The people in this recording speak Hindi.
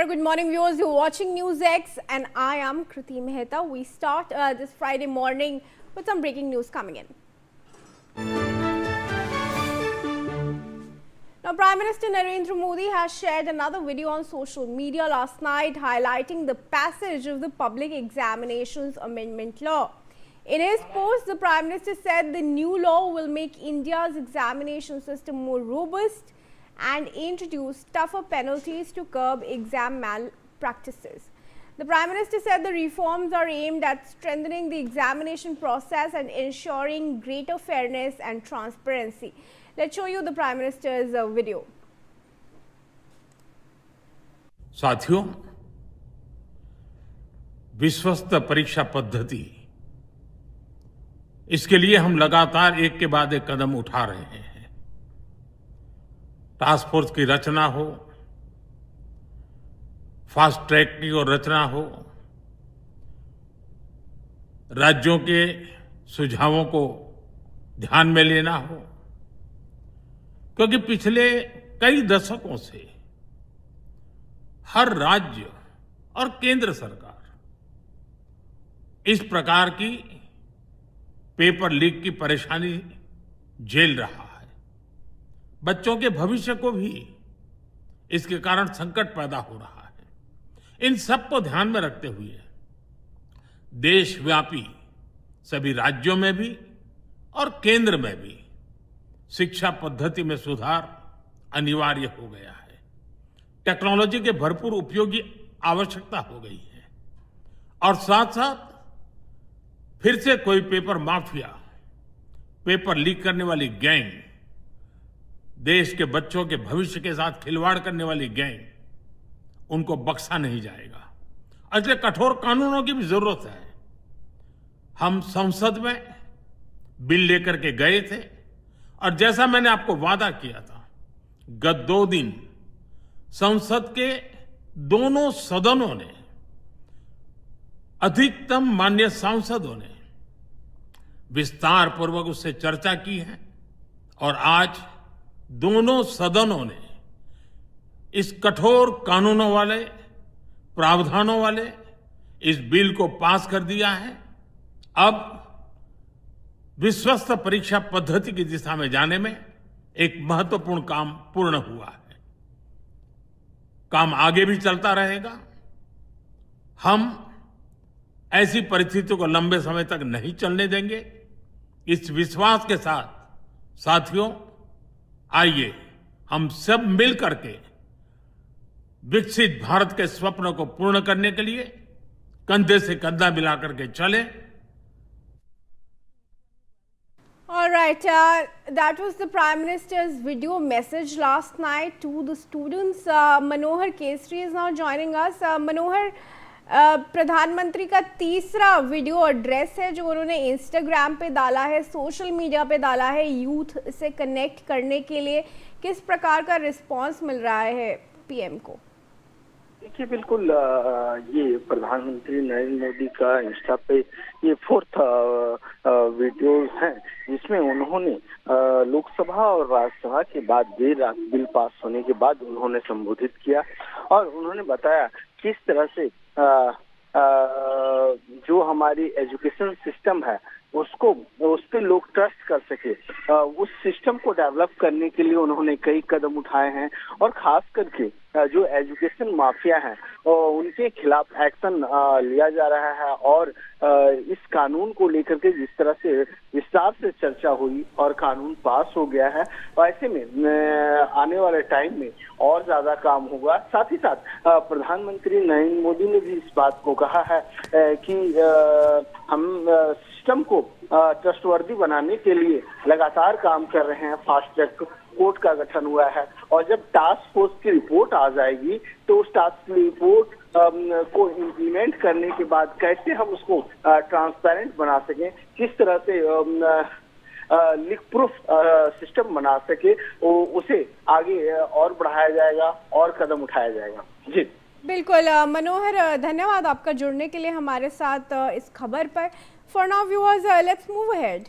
Very good morning, viewers. You're watching News X, and I am Kriti Mehta. We start this Friday morning with some breaking news coming in. Now, Prime Minister Narendra Modi has shared another video on social media last night highlighting the passage of the Public Examinations Amendment Law. In his post, the Prime Minister said the new law will make India's examination system more robust and introduce tougher penalties to curb exam malpractices. The Prime Minister said the reforms are aimed at strengthening the examination process and ensuring greater fairness and transparency. Let's show you the Prime Minister's video. साथियों, विश्वस्त परीक्षा पद्धति, इसके लिए हम लगातार एक के बाद एक कदम उठा रहे हैं। टास्क फोर्स की रचना हो, फास्ट ट्रैक की और रचना हो, राज्यों के सुझावों को ध्यान में लेना हो, क्योंकि पिछले कई दशकों से हर राज्य और केंद्र सरकार इस प्रकार की पेपर लीक की परेशानी झेल रहा है। बच्चों के भविष्य को भी इसके कारण संकट पैदा हो रहा है। इन सब को ध्यान में रखते हुए देशव्यापी सभी राज्यों में भी और केंद्र में भी शिक्षा पद्धति में सुधार अनिवार्य हो गया है। टेक्नोलॉजी के भरपूर उपयोग की आवश्यकता हो गई है और साथ साथ फिर से कोई पेपर माफिया, पेपर लीक करने वाली गैंग, देश के बच्चों के भविष्य के साथ खिलवाड़ करने वाली गैंग, उनको बख्शा नहीं जाएगा। इसलिए कठोर कानूनों की भी जरूरत है। हम संसद में बिल लेकर के गए थे और जैसा मैंने आपको वादा किया था, गत 2 दिन संसद के दोनों सदनों ने, अधिकतम माननीय सांसदों ने विस्तार पूर्वक उससे चर्चा की है और आज दोनों सदनों ने इस कठोर कानूनों वाले, प्रावधानों वाले इस बिल को पास कर दिया है। अब विश्वस्त परीक्षा पद्धति की दिशा में जाने में एक महत्वपूर्ण काम पूर्ण हुआ है। काम आगे भी चलता रहेगा। हम ऐसी परिस्थितियों को लंबे समय तक नहीं चलने देंगे। इस विश्वास के साथ साथियों, आइए हम सब मिल करके विकसित भारत के स्वप्न को पूर्ण करने के लिए कंधे से कंधा मिलाकर के चलें। All right, that was the Prime Minister's video message last night to the students. Manohar Kesri is now joining us. Manohar, प्रधानमंत्री का तीसरा वीडियो एड्रेस है जो उन्होंने इंस्टाग्राम पे डाला है, सोशल मीडिया पे डाला है, यूथ से कनेक्ट करने के लिए। किस प्रकार का रिस्पांस मिल रहा है पीएम को? देखिए, बिल्कुल ये प्रधानमंत्री नरेंद्र मोदी का इंस्टा पे ये 4th वीडियो है जिसमें उन्होंने लोकसभा और राज्यसभा के बाद देर रात बिल पास होने के बाद उन्होंने संबोधित किया और उन्होंने बताया किस तरह से जो हमारी एजुकेशन सिस्टम है उसको उस पर लोग ट्रस्ट कर सके, उस सिस्टम को डेवलप करने के लिए उन्होंने कई कदम उठाए हैं और खास करके जो एजुकेशन माफिया है उनके खिलाफ एक्शन लिया जा रहा है और इस कानून को लेकर के जिस तरह से विस्तार से चर्चा हुई और कानून पास हो गया है, ऐसे में आने वाले टाइम में और ज्यादा काम होगा। साथ ही साथ प्रधानमंत्री नरेंद्र मोदी ने भी इस बात को कहा है कि हम सिस्टम को ट्रस्टवर्दी बनाने के लिए लगातार काम कर रहे हैं। फास्ट ट्रैक कोर्ट का गठन हुआ है और जब टास्क फोर्स की रिपोर्ट आ जाएगी तो उस टास्क रिपोर्ट को इम्प्लीमेंट करने के बाद कैसे हम उसको ट्रांसपेरेंट बना सकें, किस तरह से लीक प्रूफ सिस्टम बना सके, उसे आगे और बढ़ाया जाएगा और कदम उठाया जाएगा। जी बिल्कुल मनोहर, धन्यवाद आपका जुड़ने के लिए हमारे साथ इस खबर पर। For now viewers, let's move ahead.